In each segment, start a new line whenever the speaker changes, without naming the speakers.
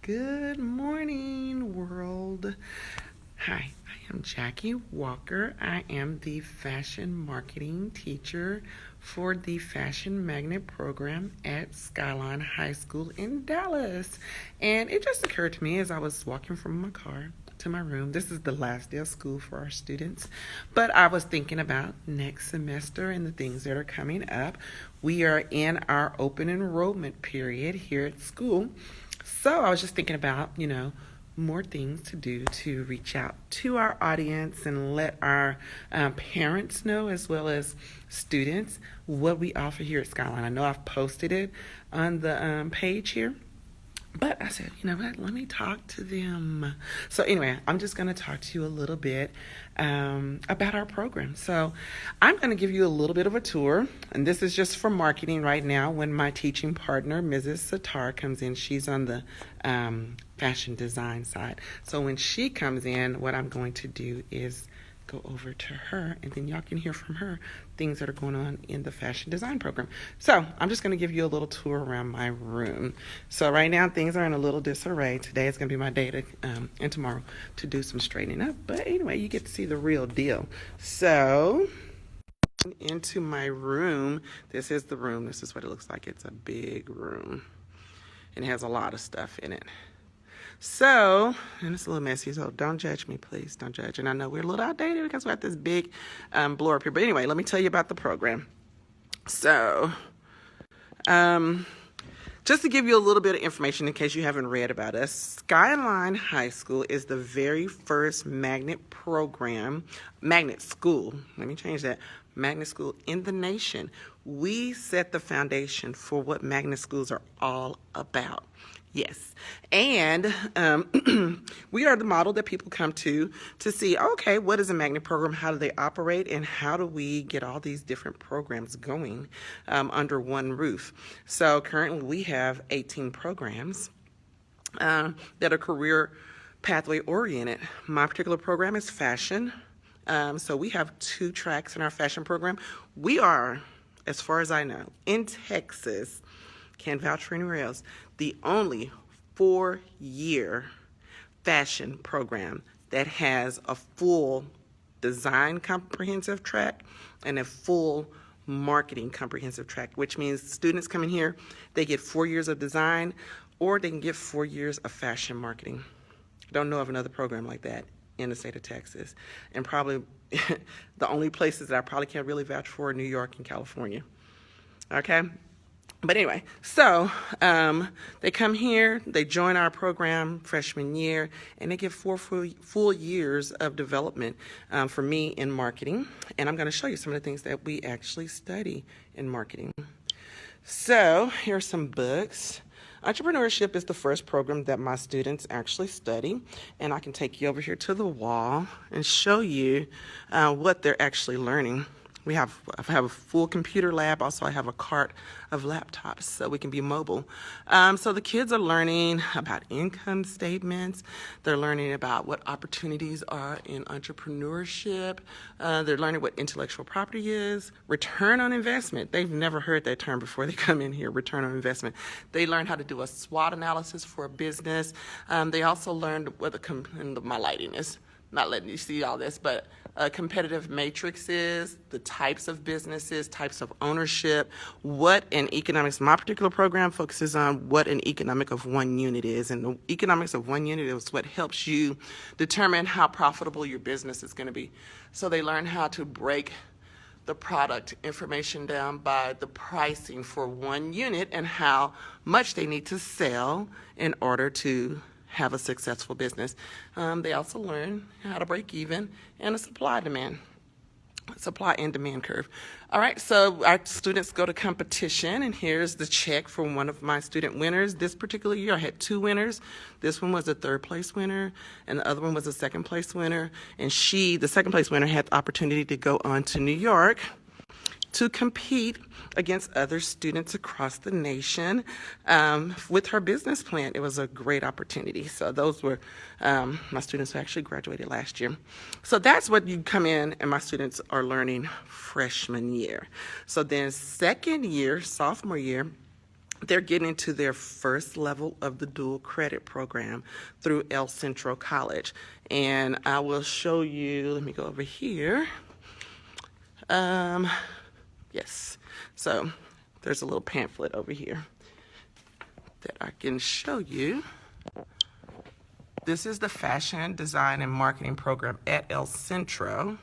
Good morning, world. Hi, I am Jackie Walker. I am the fashion marketing teacher for the Fashion Magnet program at Skyline High School in Dallas. And it just occurred to me as I was walking from my car to my room. This is the last day of school for our students, but I was thinking about next semester and the things that are coming up. We are in our open enrollment period here at school. So I was just thinking about, more things to do to reach out to our audience and let our parents know, as well as students, what we offer here at Skyline. I know I've posted it on the page here. But I said, you know what, let me talk to them. So anyway, I'm just going to talk to you a little bit about our program. So I'm going to give you a little bit of a tour. And this is just for marketing right now. When my teaching partner, Mrs. Satar, comes in, she's on the fashion design side. So when she comes in, what I'm going to do is go over to her, and then y'all can hear from her things that are going on in the fashion design program. So I'm just going to give you a little tour around my room. So right now things are in a little disarray. Today is going to be my day to, and tomorrow to do some straightening up. But anyway, you get to see the real deal. So into my room. This is the room. This is what it looks like. It's a big room. And it has a lot of stuff in it. So, and it's a little messy, so don't judge me, please. Don't judge. And I know we're a little outdated because we got this big blower up here. But anyway, let me tell you about the program. So, just to give you a little bit of information in case you haven't read about us, Skyline High School is the very first magnet school, let me change that, magnet school in the nation. We set the foundation for what magnet schools are all about. Yes, and we are the model that people come to see, okay, what is a magnet program, how do they operate, and how do we get all these different programs going under one roof. So currently we have 18 programs that are career pathway oriented. My particular program is fashion. So we have 2 tracks in our fashion program. We are, as far as I know, in Texas, can't vouch for anywhere else, the only 4-year fashion program that has a full design comprehensive track and a full marketing comprehensive track, which means students come in here, they get 4 years of design, or they can get 4 years of fashion marketing. Don't know of another program like that in the state of Texas. And probably the only places that I probably can't really vouch for are New York and California. Okay? But anyway, so they come here, they join our program freshman year, and they get 4 full years of development for me in marketing. And I'm going to show you some of the things that we actually study in marketing. So here are some books. Entrepreneurship is the first program that my students actually study, and I can take you over here to the wall and show you what they're actually learning. I have a full computer lab. Also, I have a cart of laptops so we can be mobile. So the kids are learning about income statements. They're learning about what opportunities are in entrepreneurship. They're learning what intellectual property is. Return on investment. They've never heard that term before they come in here, return on investment. They learn how to do a SWOT analysis for a business. They also learned what my lighting is not letting you see all this, but a competitive matrix is, the types of businesses, types of ownership, what an economics, my particular program focuses on what an economic of one unit is. And the economics of one unit is what helps you determine how profitable your business is going to be. So they learn how to break the product information down by the pricing for one unit and how much they need to sell in order to have a successful business. They also learn how to break even and a supply and demand curve. All right, so our students go to competition, and here's the check from one of my student winners. This particular year I had 2 winners. This one was a 3rd place winner, and the other one was a 2nd place winner. And the 2nd place winner, had the opportunity to go on to New York to compete against other students across the nation with her business plan. It was a great opportunity. So those were my students who actually graduated last year. So that's what you come in and my students are learning freshman year. So then second year, sophomore year, they're getting into their first level of the dual credit program through El Centro College. And I will show you, let me go over here. Yes, so there's a little pamphlet over here that I can show you. This is the Fashion Design and Marketing program at El Centro.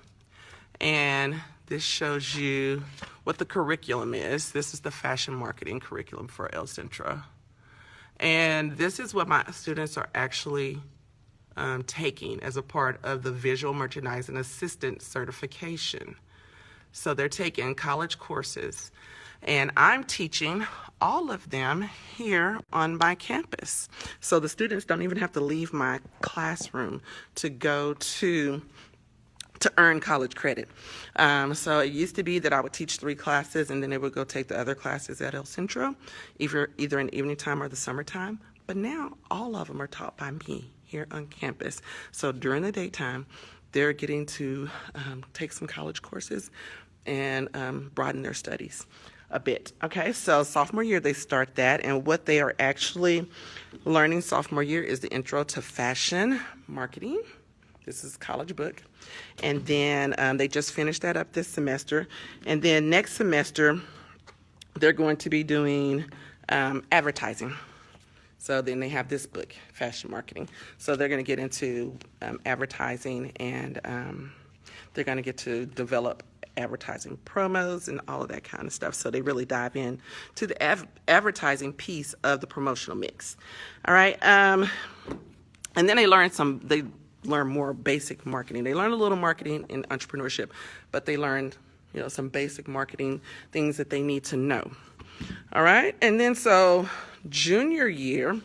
And this shows you what the curriculum is. This is the fashion marketing curriculum for El Centro. And this is what my students are actually taking as a part of the Visual Merchandising Assistant certification. So they're taking college courses, and I'm teaching all of them here on my campus. So the students don't even have to leave my classroom to go to earn college credit. So it used to be that I would teach 3 classes and then they would go take the other classes at El Centro, either in the evening time or the summertime. But now all of them are taught by me here on campus. So during the daytime, they're getting to take some college courses and broaden their studies a bit. Okay, so sophomore year they start that, and what they are actually learning sophomore year is the Intro to Fashion Marketing. This is a college book. And then they just finished that up this semester. And then next semester, they're going to be doing advertising. So then they have this book, Fashion Marketing. So they're going to get into advertising, and they're going to get to develop advertising promos and all of that kind of stuff. So they really dive in to the advertising piece of the promotional mix. All right. And then they learn more basic marketing. They learn a little marketing in entrepreneurship, but they learn, some basic marketing things that they need to know. All right. And then so junior year,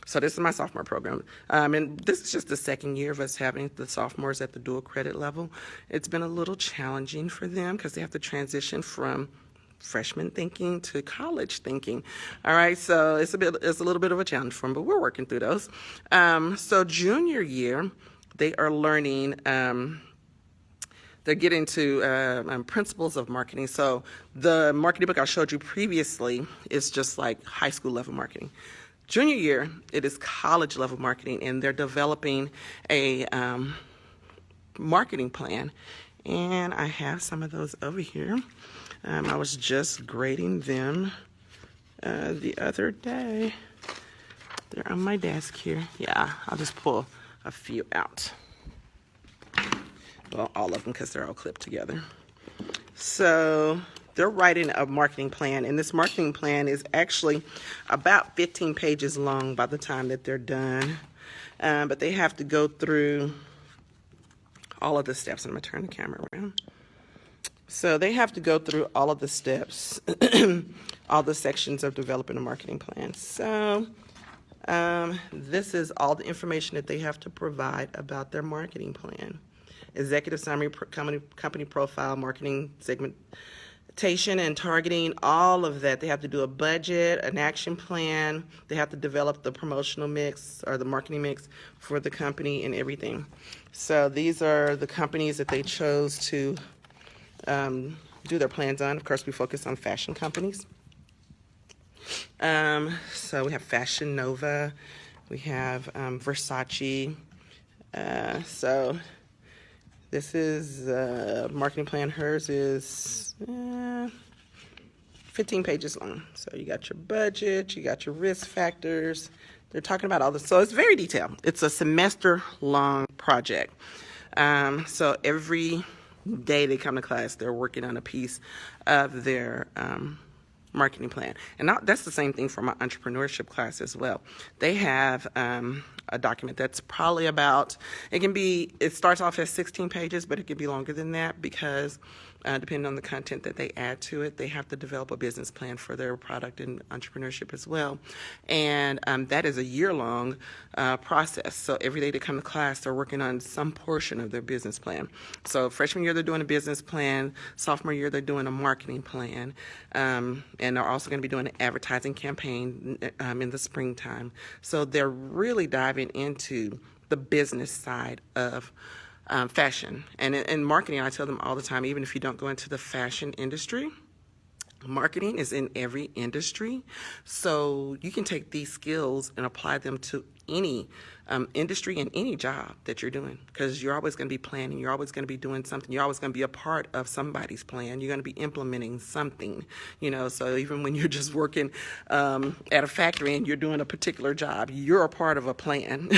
so this is my sophomore program. And this is just the second year of us having the sophomores at the dual credit level. It's been a little challenging for them because they have to transition from freshman thinking to college thinking. All right, so it's a little bit of a challenge for them, but we're working through those. So junior year, they are learning, they're getting to principles of marketing. So the marketing book I showed you previously is just like high school level marketing. Junior year, it is college level marketing, and they're developing a marketing plan. And I have some of those over here. I was just grading them the other day. They're on my desk here. Yeah, I'll just pull a few out. Well, all of them, because they're all clipped together. So they're writing a marketing plan, and this marketing plan is actually about 15 pages long by the time that they're done. But they have to go through all of the steps. I'm going to turn the camera around. So they have to go through all of the steps, all the sections of developing a marketing plan. So this is all the information that they have to provide about their marketing plan. Executive summary, company profile, marketing segmentation and targeting, all of that. They have to do a budget, an action plan. They have to develop the promotional mix or the marketing mix for the company and everything. So these are the companies that they chose to do their plans on. Of course, we focus on fashion companies. So we have Fashion Nova, we have Versace. So this is marketing plan. Hers is 15 pages long. So you got your budget, you got your risk factors. They're talking about all this. So it's very detailed. It's a semester-long project. So every day they come to class, they're working on a piece of their marketing plan. And that's the same thing for my entrepreneurship class as well. They have a document that's probably about, it starts off as 16 pages, but it can be longer than that because depending on the content that they add to it, they have to develop a business plan for their product and entrepreneurship as well. And that is a year-long process. So every day they come to class, they're working on some portion of their business plan. So freshman year, they're doing a business plan. Sophomore year, they're doing a marketing plan. And they're also going to be doing an advertising campaign in the springtime. So they're really diving into the business side of fashion. And in marketing, I tell them all the time, even if you don't go into the fashion industry, Marketing is in every industry, so you can take these skills and apply them to any industry and any job that you're doing, because you're always going to be planning, you're always going to be doing something, you're always going to be a part of somebody's plan, you're going to be implementing something, so even when you're just working at a factory and you're doing a particular job, you're a part of a plan.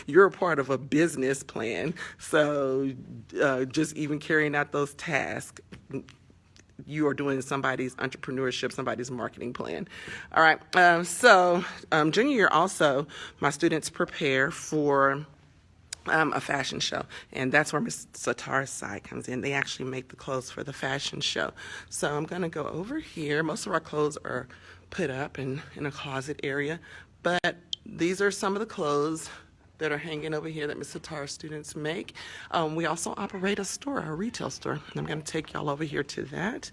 You're a part of a business plan. So just even carrying out those tasks, you are doing somebody's entrepreneurship, somebody's marketing plan. All right. Junior year also, my students prepare for a fashion show, and that's where Ms. Satar's side comes in. They actually make the clothes for the fashion show. So I'm going to go over here. Most of our clothes are put up in a closet area, but these are some of the clothes that are hanging over here that Ms. Satar's students make. We also operate a store, a retail store. I'm going to take y'all over here to that.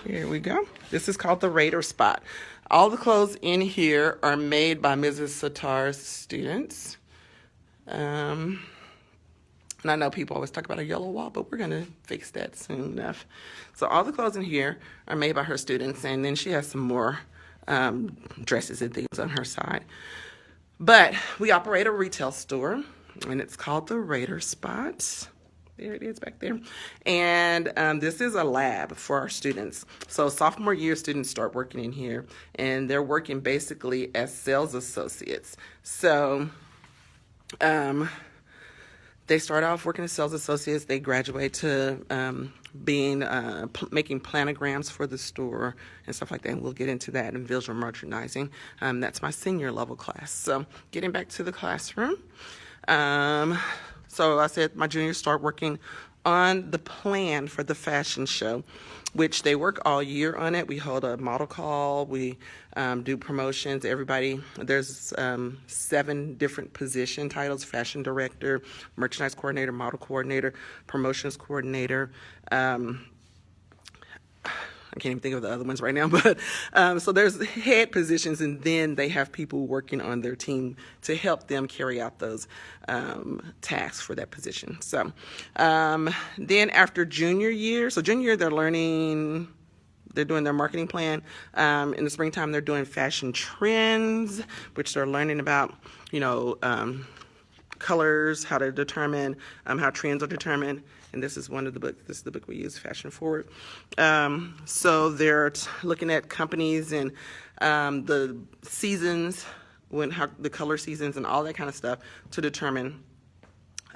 Here we go. This is called the Raider Spot. All the clothes in here are made by Mrs. Satar's students. And I know people always talk about a yellow wall, but we're going to fix that soon enough. So all the clothes in here are made by her students, and then she has some more dresses and things on her side. But we operate a retail store, and it's called the Raider Spot. There it is back there. And this is a lab for our students. So sophomore year students start working in here, and they're working basically as sales associates. So they start off working as sales associates. They graduate to making planograms for the store and stuff like that. And we'll get into that in visual merchandising. That's my senior level class. So getting back to the classroom. So I said my juniors start working on the plan for the fashion show, which they work all year on it. We hold a model call. We do promotions. There's 7 different position titles: fashion director, merchandise coordinator, model coordinator, promotions coordinator. I can't even think of the other ones right now, but so there's head positions, and then they have people working on their team to help them carry out those tasks for that position. So then after junior year, they're doing their marketing plan. In the springtime, they're doing fashion trends, which they're learning about, colors, how to determine how trends are determined. And this is one of the books. This is the book we use, Fashion Forward. So they're looking at companies and the seasons, the color seasons and all that kind of stuff to determine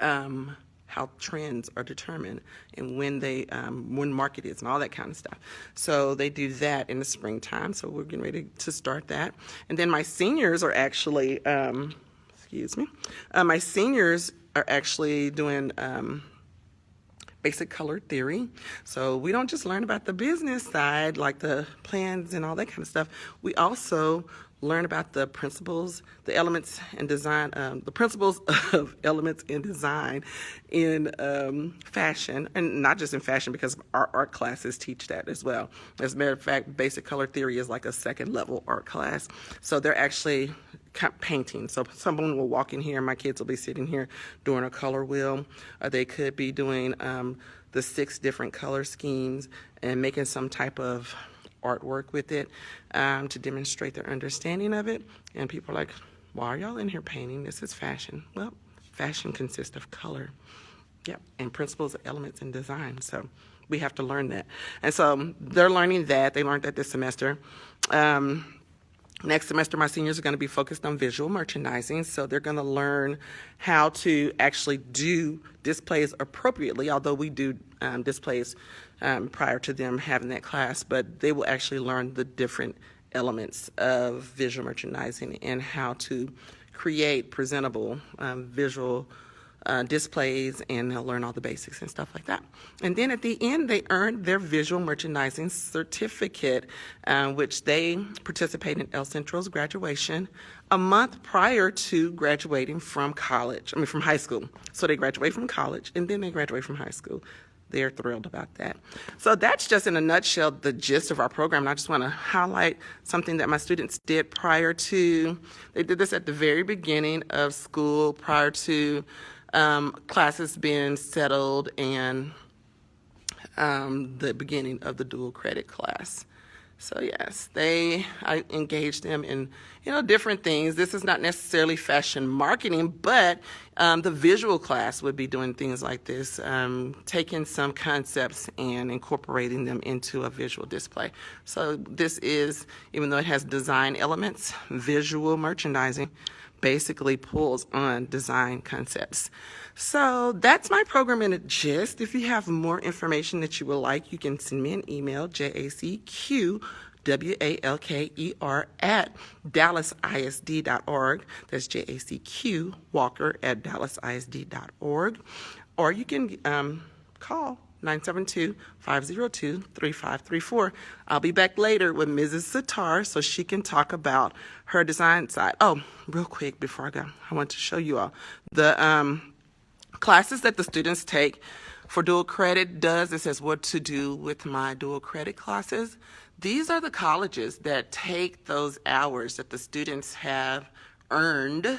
how trends are determined and when market is and all that kind of stuff. So they do that in the springtime. So we're getting ready to start that. And then my seniors are actually, my seniors are actually doing basic color theory. So we don't just learn about the business side, like the plans and all that kind of stuff. We also learn about the principles, the elements and design, the principles of elements and design in fashion, and not just in fashion, because our art classes teach that as well. As a matter of fact, basic color theory is like a 2nd level art class. So they're actually painting. So someone will walk in here, and my kids will be sitting here doing a color wheel, or they could be doing the 6 different color schemes and making some type of artwork with it to demonstrate their understanding of it. And people are like, why are y'all in here painting? This is fashion. Well, fashion consists of color. Yep, and principles, elements, and design. So we have to learn that. And so they're learning that. They learned that this semester. Next semester, my seniors are going to be focused on visual merchandising, so they're going to learn how to actually do displays appropriately, although we do displays prior to them having that class, but they will actually learn the different elements of visual merchandising and how to create presentable visual displays, and they'll learn all the basics and stuff like that. And then at the end, they earn their visual merchandising certificate, which they participate in El Centro's graduation a month prior to graduating from high school. So they graduate from college, and then they graduate from high school. They're thrilled about that. So that's just in a nutshell the gist of our program. And I just want to highlight something that my students did prior to. They did this at the very beginning of school, prior to classes being settled and the beginning of the dual credit class. So yes, I engaged them in, different things. This is not necessarily fashion marketing, but the visual class would be doing things like this, taking some concepts and incorporating them into a visual display. So this is, even though it has design elements, visual merchandising basically pulls on design concepts. So that's my program in a gist. If you have more information that you would like, you can send me an email, jacqwalker at dallasisd.org. That's JACQ Walker at dallasisd.org. Or you can call 972-502-3534. I'll be back later with Mrs. Sitar so she can talk about her design side. Oh, real quick before I go, I want to show you all the classes that the students take for dual credit. It says what to do with my dual credit classes. These are the colleges that take those hours that the students have earned,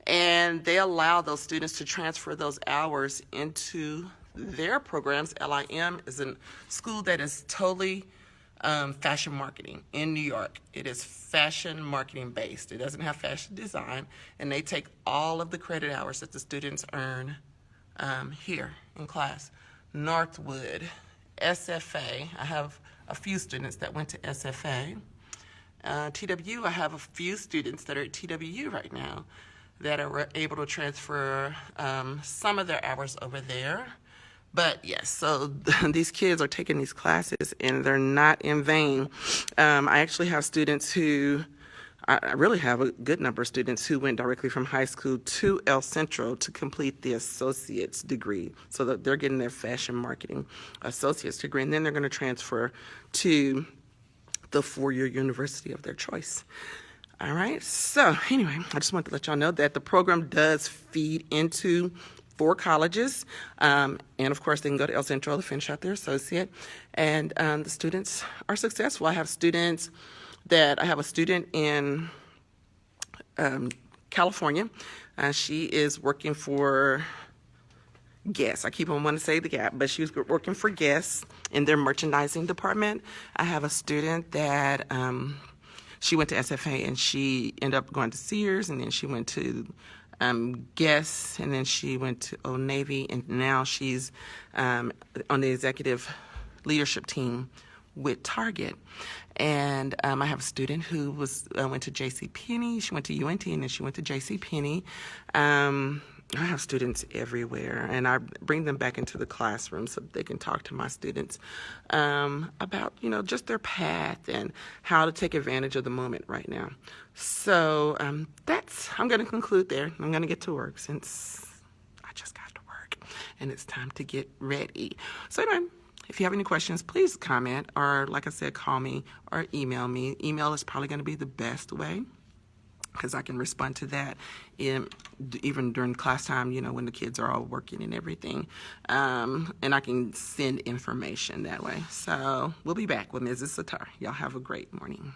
and they allow those students to transfer those hours into their programs. LIM is a school that is totally fashion marketing in New York. It is fashion marketing based. It doesn't have fashion design, and they take all of the credit hours that the students earn here in class. Northwood, SFA, I have a few students that went to SFA. TWU, I have a few students that are at TWU right now that are able to transfer some of their hours over there. But yes, so these kids are taking these classes and they're not in vain. I actually have students who, I really have a good number of students who went directly from high school to El Centro to complete the associate's degree. So that they're getting their fashion marketing associate's degree, and then they're going to transfer to the four-year university of their choice. All right, so anyway, I just wanted to let y'all know that the program does feed into 4 colleges, and of course they can go to El Centro to finish out their associate, and the students are successful. I have a student in California. She is working for Guess. I keep on wanting to say the Gap, but she was working for Guess in their merchandising department. I have a student that she went to SFA and she ended up going to Sears, and then she went to Guess, and then she went to Old Navy, and now she's on the executive leadership team with Target. And I have a student who went to JCPenney. She went to UNT, and then she went to JCPenney. I have students everywhere, and I bring them back into the classroom so that they can talk to my students about, just their path and how to take advantage of the moment right now. So I'm going to conclude there. I'm going to get to work since I just got to work, and it's time to get ready. So anyway, if you have any questions, please comment, or like I said, call me or email me. Email is probably going to be the best way, because I can respond to that even during class time, when the kids are all working and everything. And I can send information that way. So we'll be back with Mrs. Sitar. Y'all have a great morning.